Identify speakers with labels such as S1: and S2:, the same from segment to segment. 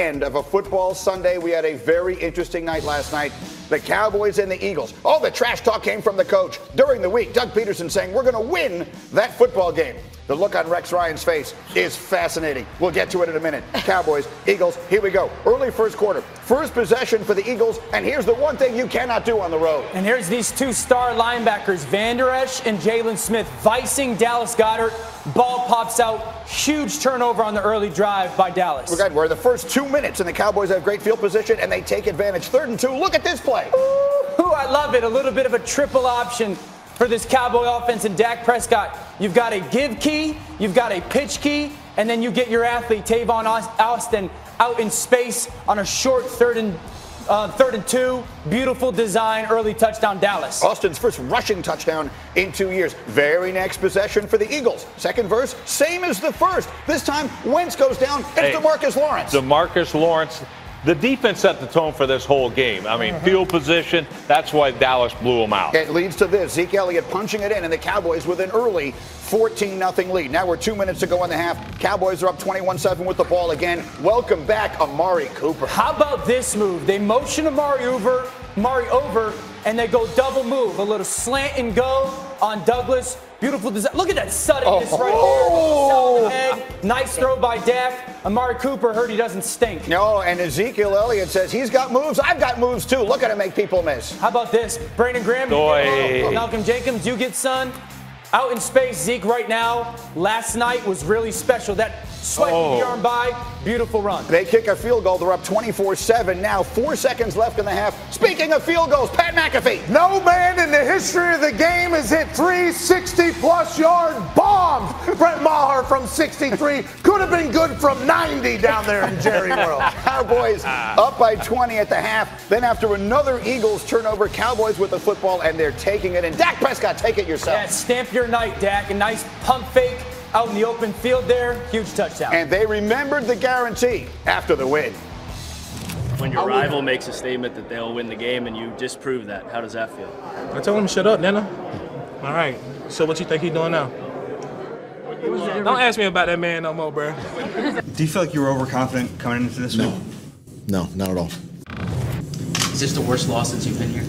S1: end of a football Sunday. We had a very interesting night last night. The Cowboys and the Eagles. All the trash talk came from the coach during the week. Doug Peterson saying, we're going to win that football game. The look on Rex Ryan's face is fascinating. We'll get to it in a minute. Cowboys, Eagles, here we go. Early first quarter. First possession for the Eagles, and here's the one thing you cannot do on the road.
S2: And here's these two star linebackers, Van Der Esch and Jalen Smith, vicing Dallas Goedert. Ball pops out. Huge turnover on the early drive by Dallas.
S1: We're the first 2 minutes, and the Cowboys have great field position, and they take advantage. 3rd and 2. Look at this play.
S2: Ooh, I love it. A little bit of a triple option for this Cowboy offense and Dak Prescott. You've got a give key, you've got a pitch key, and then you get your athlete, Tavon Austin, out in space on a short 3rd and 2. Beautiful design, early touchdown, Dallas.
S1: Austin's first rushing touchdown in 2 years. Very next possession for the Eagles. Second verse, same as the first. This time, Wentz goes down. It's DeMarcus Lawrence.
S3: DeMarcus Lawrence. The defense set the tone for this whole game. I mean, field position, that's why Dallas blew them out.
S1: It leads to this. Zeke Elliott punching it in, and the Cowboys with an early 14-0 lead. Now we're 2 minutes to go in the half. Cowboys are up 21-7 with the ball again. Welcome back, Amari Cooper.
S2: How about this move? They motion Amari over, and they go double move. A little slant and go on Douglas. Beautiful design. Look at that suddenness right there. Head. Nice throw by Dak. Amari Cooper heard he doesn't stink.
S1: No, and Ezekiel Elliott says he's got moves. I've got moves too. Look at him make people miss.
S2: How about this? Brandon Graham, Malcolm Jenkins, you get son. Out in space, Zeke right now. Last night was really special. That swiping the arm by, beautiful run.
S1: They kick a field goal. They're up 24-7 now. 4 seconds left in the half. Speaking of field goals, Pat McAfee.
S4: No man in the history of the game has hit 3 60-plus yard bombs. Brett Maher from 63 could have been good from 90 down there in Jerry World.
S1: Cowboys up by 20 at the half. Then after another Eagles turnover, Cowboys with the football, and they're taking it. And Dak Prescott, take it yourself.
S2: Yeah, stamp your night, Dak. A nice pump fake out in the open field there. Huge touchdown.
S1: And they remembered the guarantee after the win.
S5: When your rival makes a statement that they'll win the game and you disprove that, how does that feel?
S6: I told him to shut up, Nana. All right. So what you think he's doing now? Don't ask me about that man no more, bro.
S7: Do you feel like you were overconfident coming into this week?
S8: No, not at all.
S9: Is this the worst loss since you've been here?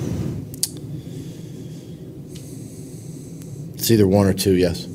S8: It's either one or two, yes.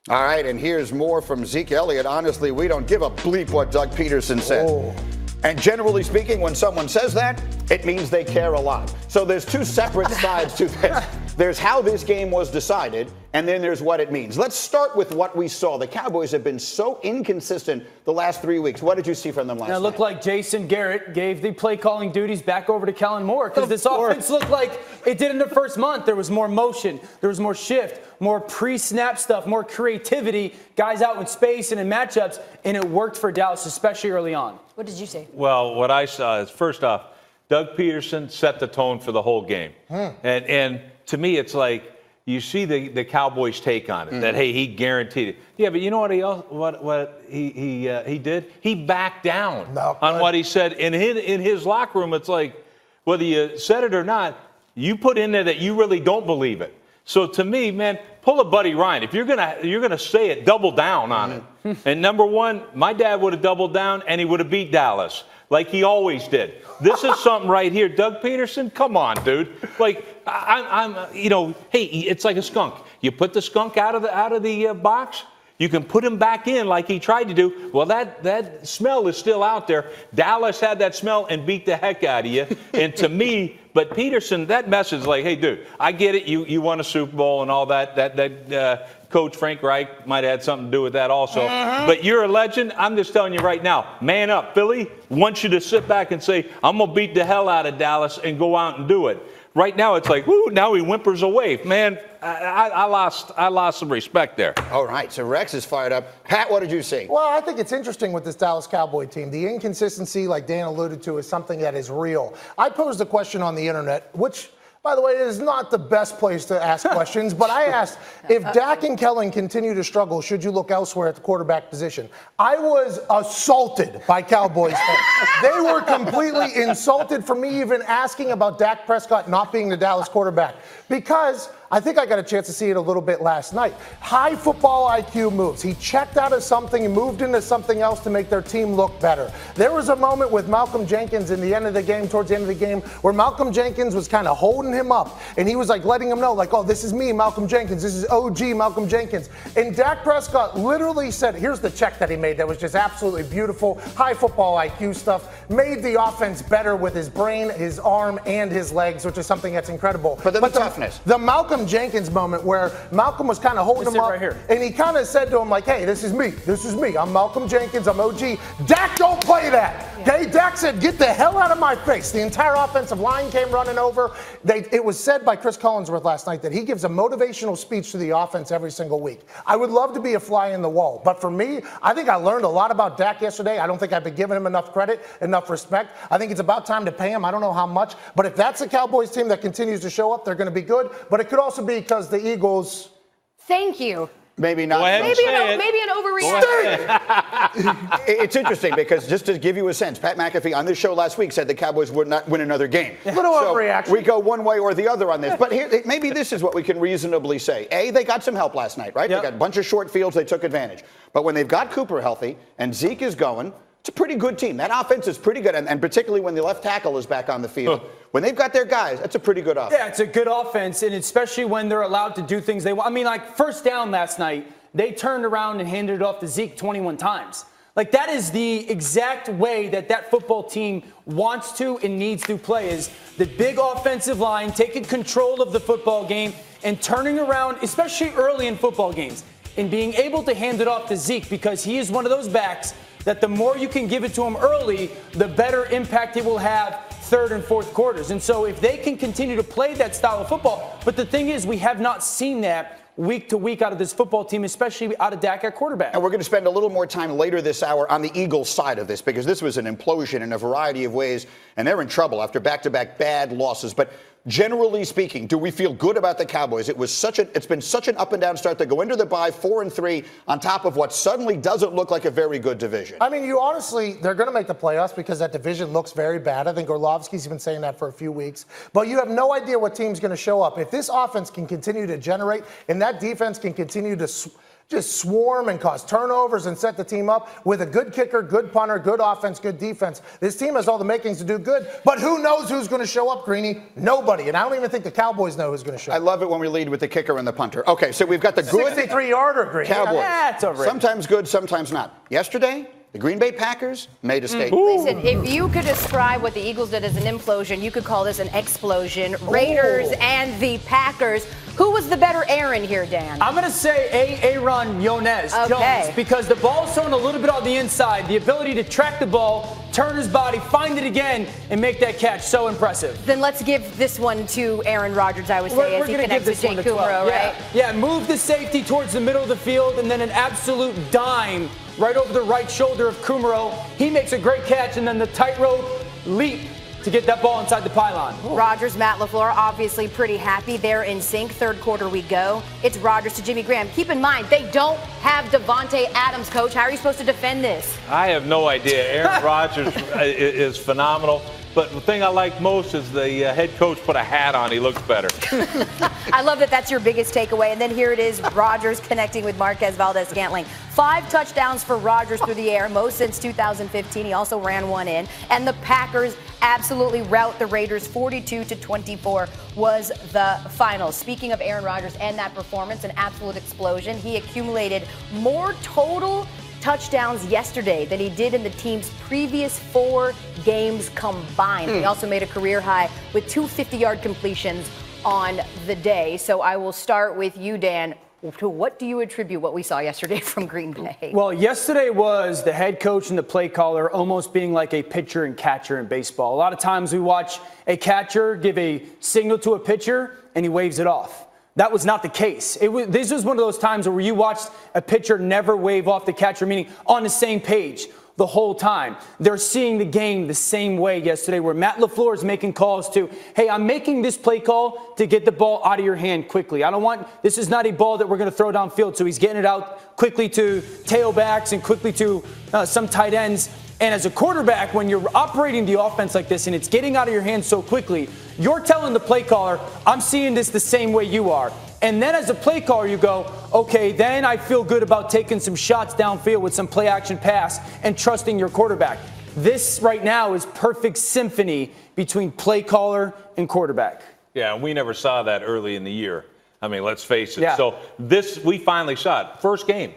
S1: All right, and here's more from Zeke Elliott. Honestly, we don't give a bleep what Doug Peterson said. And generally speaking, when someone says that, it means they care a lot. So there's two separate sides to this. There's how this game was decided, and then there's what it means. Let's start with what we saw. The Cowboys have been so inconsistent the last 3 weeks. What did you see from them last night?
S2: It looked like Jason Garrett gave the play calling duties back over to Kellen Moore, because this offense looked like it did in the first month. There was more motion, there was more shift, more pre-snap stuff, more creativity, guys out in space and in matchups, and it worked for Dallas, especially early on.
S10: What did you say?
S3: Well, what I saw is, first off, Doug Peterson set the tone for the whole game. And to me, it's like you see the Cowboys' take on it, that, hey, he guaranteed it. Yeah, but you know what he did? He backed down on what he said. And in his locker room, it's like, whether you said it or not, you put in there that you really don't believe it. So to me, man, pull a Buddy Ryan. If you're gonna say it, double down on it. And number one, my dad would have doubled down and he would have beat Dallas like he always did. This is something right here. Doug Peterson, come on, dude. Like hey, it's like a skunk. You put the skunk out of the box. You can put him back in like he tried to do. Well, that smell is still out there. Dallas had that smell and beat the heck out of you. And to me, but Peterson, that message like, hey, dude, I get it. You won a Super Bowl and all that. Coach Frank Reich might have had something to do with that also. But you're a legend. I'm just telling you right now, man up. Philly wants you to sit back and say, I'm going to beat the hell out of Dallas and go out and do it. Right now, it's like, woo, now he whimpers away. Man, I lost some respect there.
S1: All right, so Rex is fired up. Pat, what did you see?
S4: Well, I think it's interesting with this Dallas Cowboy team. The inconsistency, like Dan alluded to, is something that is real. I posed a question on the internet, which, by the way, is not the best place to ask questions, but I asked, if Dak and Kellen continue to struggle, should you look elsewhere at the quarterback position? I was assaulted by Cowboys fans. They were completely insulted for me even asking about Dak Prescott not being the Dallas quarterback, because I think I got a chance to see it a little bit last night. High football IQ moves. He checked out of something and moved into something else to make their team look better. There was a moment with Malcolm Jenkins in the end of the game, towards the end of the game, where Malcolm Jenkins was kind of holding him up, and he was like letting him know, like, oh, this is me, Malcolm Jenkins. This is OG Malcolm Jenkins. And Dak Prescott literally said, here's the check that he made that was just absolutely beautiful. High football IQ stuff. Made the offense better with his brain, his arm, and his legs, which is something that's incredible.
S1: But the toughness.
S4: The Malcolm Jenkins moment where Malcolm was kind of holding him up,
S2: right here.
S4: and he kind of said to him, like, hey, this is me. This is me. I'm Malcolm Jenkins. I'm OG. Dak, don't play that. Okay? Dak said, get the hell out of my face. The entire offensive line came running over. It was said by Chris Collinsworth last night that he gives a motivational speech to the offense every single week. I would love to be a fly in the wall. But for me, I think I learned a lot about Dak yesterday. I don't think I've been giving him enough credit, enough respect. I think it's about time to pay him. I don't know how much. But if that's a Cowboys team that continues to show up, they're going to be good. But it could also be because the Eagles.
S10: Thank you.
S1: Maybe not.
S10: Maybe an overreaction.
S1: It's interesting because just to give you a sense, Pat McAfee on this show last week said the Cowboys would not win another game.
S4: Little overreaction.
S1: We go one way or the other on this. But here, maybe this is what we can reasonably say. A, they got some help last night, right? They got a bunch of short fields. They took advantage. But when they've got Cooper healthy and Zeke is going, it's a pretty good team. That offense is pretty good, and particularly when the left tackle is back on the field. When they've got their guys, that's a pretty good offense.
S2: Yeah, it's a good offense, and especially when they're allowed to do things they want. I mean, like first down last night, they turned around and handed it off to Zeke 21 times. Like that is the exact way that football team wants to and needs to play, is the big offensive line taking control of the football game and turning around, especially early in football games, and being able to hand it off to Zeke, because he is one of those backs that the more you can give it to him early, the better impact it will have third and fourth quarters. And so if they can continue to play that style of football, but the thing is, we have not seen that week to week out of this football team, especially out of Dak at quarterback.
S1: And we're going to spend a little more time later this hour on the Eagles side of this, because this was an implosion in a variety of ways, and they're in trouble after back-to-back bad losses. But generally speaking, do we feel good about the Cowboys? It's been such an up and down start to go into the bye 4-3 on top of what suddenly doesn't look like a very good division.
S4: I mean, they're going to make the playoffs because that division looks very bad. I think Orlovsky's been saying that for a few weeks. But you have no idea what team's going to show up. If this offense can continue to generate and that defense can continue to just swarm and cause turnovers and set the team up with a good kicker, good punter, good offense, good defense, this team has all the makings to do good. But who knows who's going to show up, Greeny? Nobody. And I don't even think the Cowboys know who's going to show up.
S1: I love it when we lead with the kicker and the punter. Okay, so we've got the good
S4: 63-yarder, Greeny.
S1: Cowboys.
S2: That's overrated.
S1: Sometimes good, sometimes not. Yesterday, the Green Bay Packers made a statement.
S10: Listen, if you could describe what the Eagles did as an implosion, you could call this an explosion. Raiders and the Packers. Who was the better Aaron here, Dan?
S2: I'm going to say Aaron Jones, because the ball's thrown a little bit on the inside. The ability to track the ball, turn his body, find it again, and make that catch. So impressive.
S10: Then let's give this one to Aaron Rodgers, I would say, as he connects with Jake Kumaro, right?
S2: Yeah, move the safety towards the middle of the field, and then an absolute dime right over the right shoulder of Kumaro. He makes a great catch, and then the tightrope leap to get that ball inside the pylon.
S10: Rodgers, Matt LaFleur, obviously pretty happy. They're in sync. Third quarter we go. It's Rodgers to Jimmy Graham. Keep in mind, they don't have Devontae Adams, coach. How are you supposed to defend this?
S3: I have no idea. Aaron Rodgers is phenomenal. But the thing I like most is the head coach put a hat on. He looks better.
S10: I love that that's your biggest takeaway. And then here it is, Rodgers connecting with Marquez Valdez-Scantling. 5 touchdowns for Rodgers through the air, most since 2015. He also ran one in. And the Packers absolutely rout the Raiders. 42-24 was the final. Speaking of Aaron Rodgers and that performance, an absolute explosion. He accumulated more total touchdowns yesterday than he did in the team's previous 4 games combined. He also made a career high with 2 50-yard completions on the day. So I will start with you, Dan. To what do you attribute what we saw yesterday from Green Bay?
S2: Well, yesterday was the head coach and the play caller almost being like a pitcher and catcher in baseball. A lot of times we watch a catcher give a signal to a pitcher and he waves it off. That was not the case. This was one of those times where you watched a pitcher never wave off the catcher, meaning on the same page the whole time. They're seeing the game the same way yesterday, where Matt LaFleur is making calls to, hey, I'm making this play call to get the ball out of your hand quickly. This is not a ball that we're going to throw downfield. So he's getting it out quickly to tailbacks and quickly to some tight ends. And as a quarterback, when you're operating the offense like this and it's getting out of your hands so quickly, you're telling the play caller, I'm seeing this the same way you are. And then as a play caller, you go, okay, then I feel good about taking some shots downfield with some play action pass and trusting your quarterback. This right now is perfect symphony between play caller and quarterback.
S3: Yeah, and we never saw that early in the year. I mean, let's face it.
S2: Yeah.
S3: So we finally saw it. First game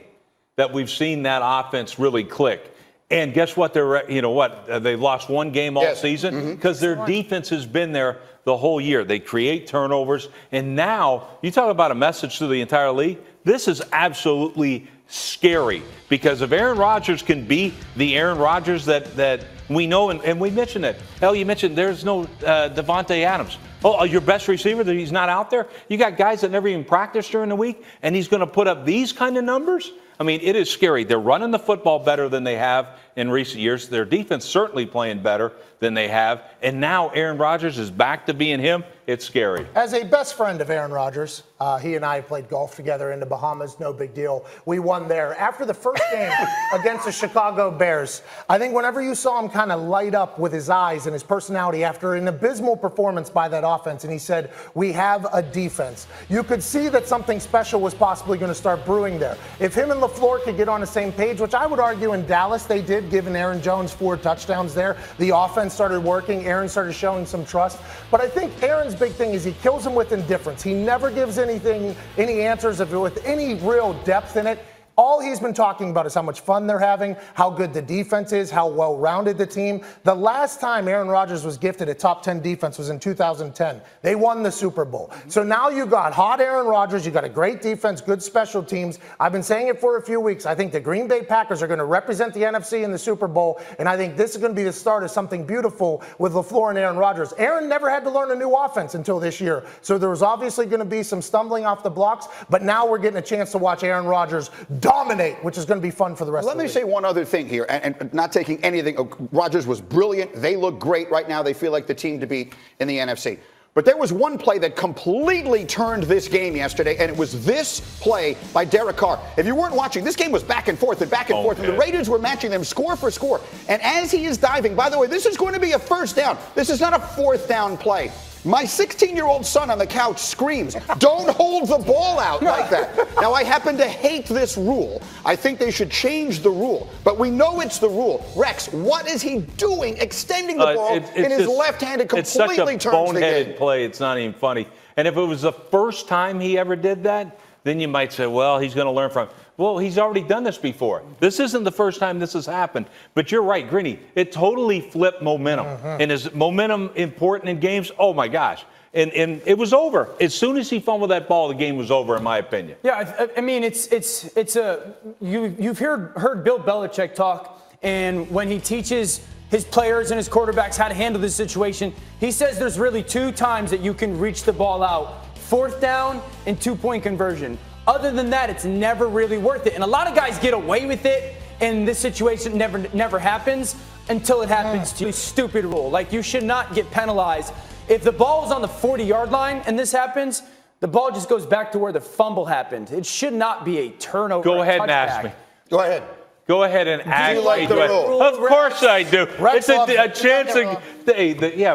S3: that we've seen that offense really click. And guess what? They've lost one game all season because their defense has been there the whole year. They create turnovers. And now you talk about a message to the entire league. This is absolutely scary because if Aaron Rodgers can be the Aaron Rodgers that we know, and we mentioned it. Hell, you mentioned there's no Devontae Adams. Oh, your best receiver that he's not out there? You got guys that never even practiced during the week, and he's going to put up these kind of numbers? I mean, it is scary. They're running the football better than they have in recent years. Their defense certainly playing better than they have. And now Aaron Rodgers is back to being him. It's scary.
S4: As a best friend of Aaron Rodgers, he and I played golf together in the Bahamas. No big deal. We won there. After the first game against the Chicago Bears, I think whenever you saw him kind of light up with his eyes and his personality after an abysmal performance by that offense, and he said, we have a defense. You could see that something special was possibly going to start brewing there. If him and LaFleur could get on the same page, which I would argue in Dallas they did, given Aaron Jones 4 touchdowns there, the offense started working. Aaron started showing some trust. But I think Aaron's big thing is he kills him with indifference. He never gives any answers with any real depth in it. All he's been talking about is how much fun they're having, how good the defense is, how well-rounded the team. The last time Aaron Rodgers was gifted a top 10 defense was in 2010. They won the Super Bowl. So now you got hot Aaron Rodgers. You got a great defense, good special teams. I've been saying it for a few weeks. I think the Green Bay Packers are going to represent the NFC in the Super Bowl, and I think this is going to be the start of something beautiful with LaFleur and Aaron Rodgers. Aaron never had to learn a new offense until this year, so there was obviously going to be some stumbling off the blocks, but now we're getting a chance to watch Aaron Rodgers dominate, which is going to be fun for the rest of the league.
S1: Let me say one other thing here, and not taking anything. Rodgers was brilliant. They look great right now. They feel like the team to beat in the NFC. But there was one play that completely turned this game yesterday, and it was this play by Derek Carr. If you weren't watching, this game was back and forth and back and forth, and the Raiders were matching them score for score. And as he is diving, by the way, this is going to be a first down. This is not a fourth down play. My 16-year-old son on the couch screams, don't hold the ball out like that. Now, I happen to hate this rule. I think they should change the rule. But we know it's the rule. Rex, what is he doing extending the ball in his left-handed, completely turns the game?
S3: It's such a boneheaded play. It's not even funny. And if it was the first time he ever did that, then you might say, well, he's going to learn from it. Well, he's already done this before. This isn't the first time this has happened. But you're right, Greeny. It totally flipped momentum. And is momentum important in games? Oh, my gosh. And it was over. As soon as he fumbled that ball, the game was over, in my opinion.
S2: Yeah, I mean, you've heard Bill Belichick talk, and when he teaches his players and his quarterbacks how to handle this situation, he says there's really 2 times that you can reach the ball out: 4th down and 2-point conversion. Other than that, it's never really worth it. And a lot of guys get away with it, and this situation never happens until it happens to you. Stupid rule. Like, you should not get penalized. If the ball is on the 40-yard line and this happens, the ball just goes back to where the fumble happened. It should not be a turnover.
S3: Go ahead and ask me.
S1: Go ahead.
S3: Go ahead and ask me.
S1: Like the rule?
S3: Of course I do.
S4: Rex
S3: it's a chance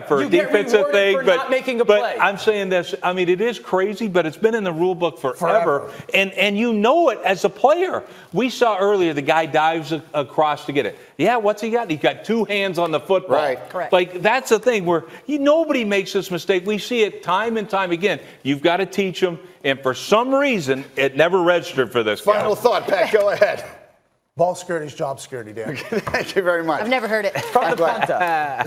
S3: for a defensive thing,
S2: for not making a play.
S3: I'm saying this. I mean, it is crazy, but it's been in the rule book forever. And you know it as a player. We saw earlier the guy dives across to get it. Yeah, what's he got? He's got 2 hands on the football.
S1: Right.
S2: Correct.
S3: Like, that's the thing where nobody makes this mistake. We see it time and time again. You've got to teach them, and for some reason, it never registered for this guy.
S1: Final thought, Pat. Go ahead.
S4: Ball security is job security, Dan.
S1: Thank you very much.
S10: I've never heard it.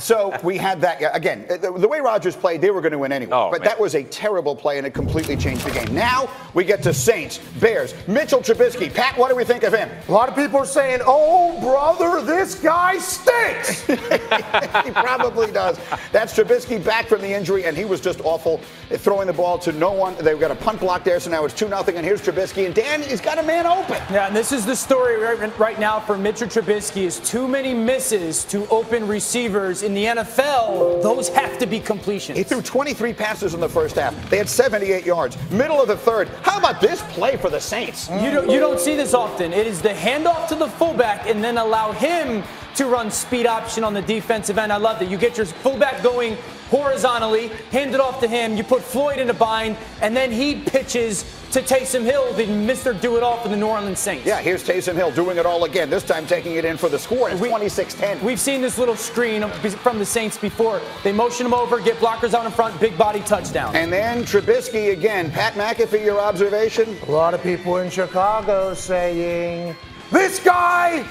S1: So we had that. Again, the way Rodgers played, they were going to win anyway. But that was a terrible play, and it completely changed the game. Now we get to Saints, Bears, Mitchell Trubisky. Pat, what do we think of him?
S4: A lot of people are saying, oh, brother, this guy stinks.
S1: He probably does. That's Trubisky back from the injury, and he was just awful throwing the ball to no one. They've got a punt block there, so now it's 2-0, and here's Trubisky. And Dan, he's got a man open.
S2: Yeah, and this is the story right now for Mitchell Trubisky is too many misses to open receivers in the NFL. Those have to be completions.
S1: He threw 23 passes in the first half. They had 78 yards. Middle of the third. How about this play for the Saints?
S2: You don't see this often. It is the handoff to the fullback and then allow him two-run speed option on the defensive end. I love that. You get your fullback going horizontally, hand it off to him, you put Floyd in a bind, and then he pitches to Taysom Hill, the Mr. Do-It-All for the New Orleans Saints.
S1: Yeah, here's Taysom Hill doing it all again, this time taking it in for the score. It's 26-10.
S2: We've seen this little screen from the Saints before. They motion him over, get blockers out in front, big body touchdown.
S1: And then Trubisky again. Pat McAfee, your observation?
S4: A lot of people in Chicago saying, this guy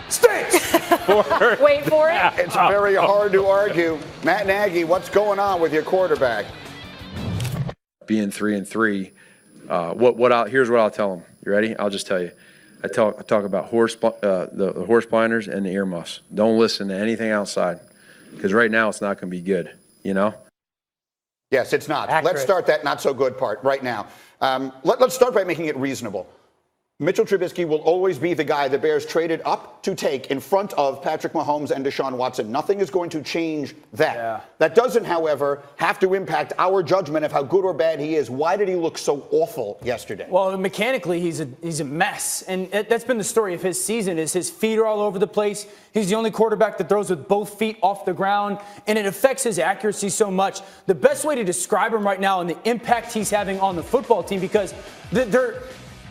S4: stinks.
S10: Wait for it.
S1: It's very hard to argue. Matt Nagy, what's going on with your quarterback?
S11: Being 3-3, here's what I'll tell them. You ready? I'll just tell you. I talk about the horse blinders and the earmuffs. Don't listen to anything outside, because right now it's not going to be good. You know.
S1: Yes, it's not.
S4: Accurate.
S1: Let's start that not so good part right now. Let's start by making it reasonable. Mitchell Trubisky will always be the guy the Bears traded up to take in front of Patrick Mahomes and Deshaun Watson. Nothing is going to change that.
S2: Yeah.
S1: That doesn't, however, have to impact our judgment of how good or bad he is. Why did he look so awful yesterday?
S2: Well, mechanically, he's a mess. And that's been the story of his season, is his feet are all over the place. He's the only quarterback that throws with both feet off the ground, and it affects his accuracy so much. The best way to describe him right now and the impact he's having on the football team, because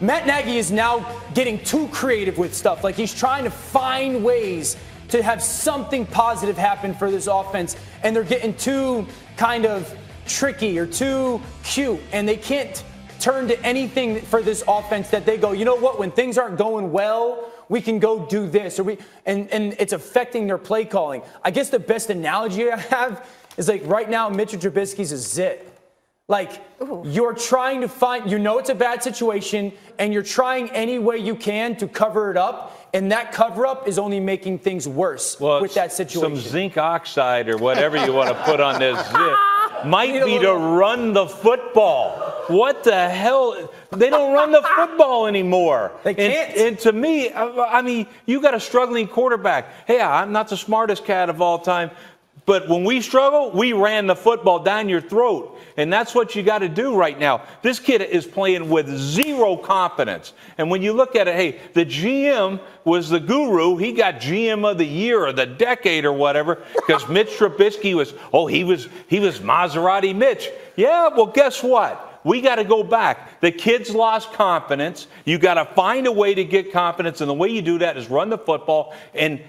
S2: Matt Nagy is now getting too creative with stuff. Like, he's trying to find ways to have something positive happen for this offense, and they're getting too kind of tricky or too cute, and they can't turn to anything for this offense that they go, you know what, when things aren't going well, we can go do this, and it's affecting their play calling. I guess the best analogy I have is, like, right now, Mitchell Trubisky's a zit. Like, you're trying to find, it's a bad situation, and you're trying any way you can to cover it up, and that cover-up is only making things worse with that situation.
S3: Some zinc oxide or whatever you want to put on this zit might be to run the football. What the hell? They don't run the football anymore.
S2: They can't.
S3: And to me, I mean, you got a struggling quarterback. Hey, I'm not the smartest cat of all time, but when we struggle, we ran the football down your throat. And that's what you got to do right now. This kid is playing with zero confidence. And when you look at it, hey, the GM was the guru. He got GM of the year or the decade or whatever, because Mitch Trubisky was Maserati Mitch. Yeah, well, guess what? We got to go back. The kids lost confidence. You got to find a way to get confidence, and the way you do that is run the football and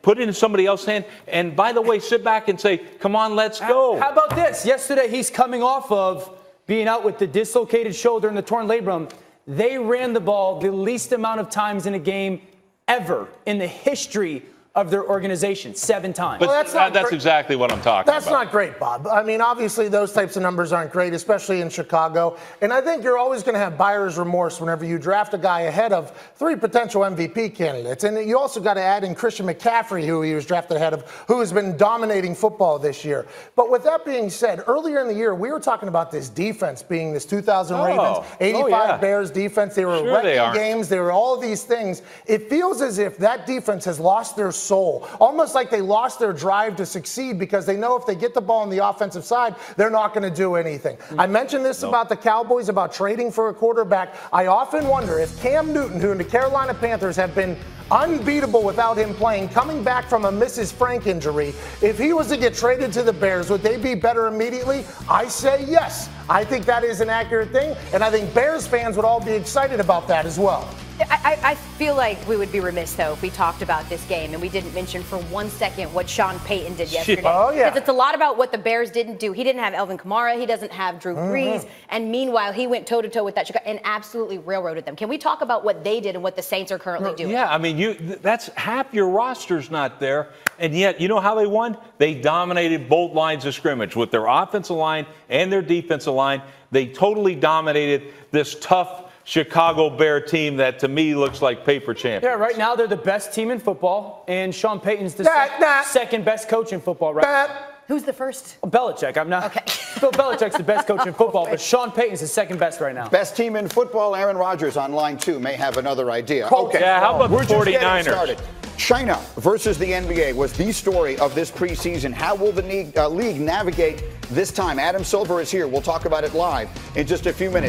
S3: put it in somebody else's hand. And by the way, sit back and say, "Come on, let's go."
S2: How about this? Yesterday, he's coming off of being out with the dislocated shoulder and the torn labrum. They ran the ball the least amount of times in a game ever in the history of their organization, 7 times.
S3: But that's exactly what I'm talking about.
S4: That's not great, Bob. I mean, obviously, those types of numbers aren't great, especially in Chicago. And I think you're always going to have buyer's remorse whenever you draft a guy ahead of 3 potential MVP candidates. And you also got to add in Christian McCaffrey, who he was drafted ahead of, who has been dominating football this year. But with that being said, earlier in the year, we were talking about this defense being this 2000 Ravens, 85 Bears defense. They were wrecking games. They were all of these things. It feels as if that defense has lost their soul, almost like they lost their drive to succeed, because they know if they get the ball on the offensive side, they're not going to do anything. I mentioned this about the Cowboys, about trading for a quarterback. I often wonder if Cam Newton, who in the Carolina Panthers have been unbeatable without him playing, coming back from a Mrs. Frank injury, if he was to get traded to the Bears, would they be better immediately? I say yes. I think that is an accurate thing, and I think Bears fans would all be excited about that as well.
S10: I feel like we would be remiss, though, if we talked about this game and we didn't mention for 1 second what Sean Payton did yesterday.
S4: Oh, yeah.
S10: Because it's a lot about what the Bears didn't do. He didn't have Alvin Kamara. He doesn't have Drew Brees. And meanwhile, he went toe-to-toe with that Chicago and absolutely railroaded them. Can we talk about what they did and what the Saints are currently doing?
S3: Yeah, I mean, that's half your roster's not there. And yet, you know how they won? They dominated both lines of scrimmage with their offensive line and their defensive line. They totally dominated this tough Chicago Bear team that to me looks like paper champions.
S2: Yeah, right now they're the best team in football, and Sean Payton's the second best coach in football right now.
S10: Who's the first?
S2: Belichick. I'm not.
S10: Okay.
S2: Bill Belichick's the best coach in football, but Sean Payton's the second best right now.
S1: Best team in football, Aaron Rodgers on line 2 may have another idea.
S3: Okay. Yeah, how about
S1: We're
S3: the 49ers?
S1: Just getting started. China versus the NBA was the story of this preseason. How will the league navigate this time? Adam Silver is here. We'll talk about it live in just a few minutes.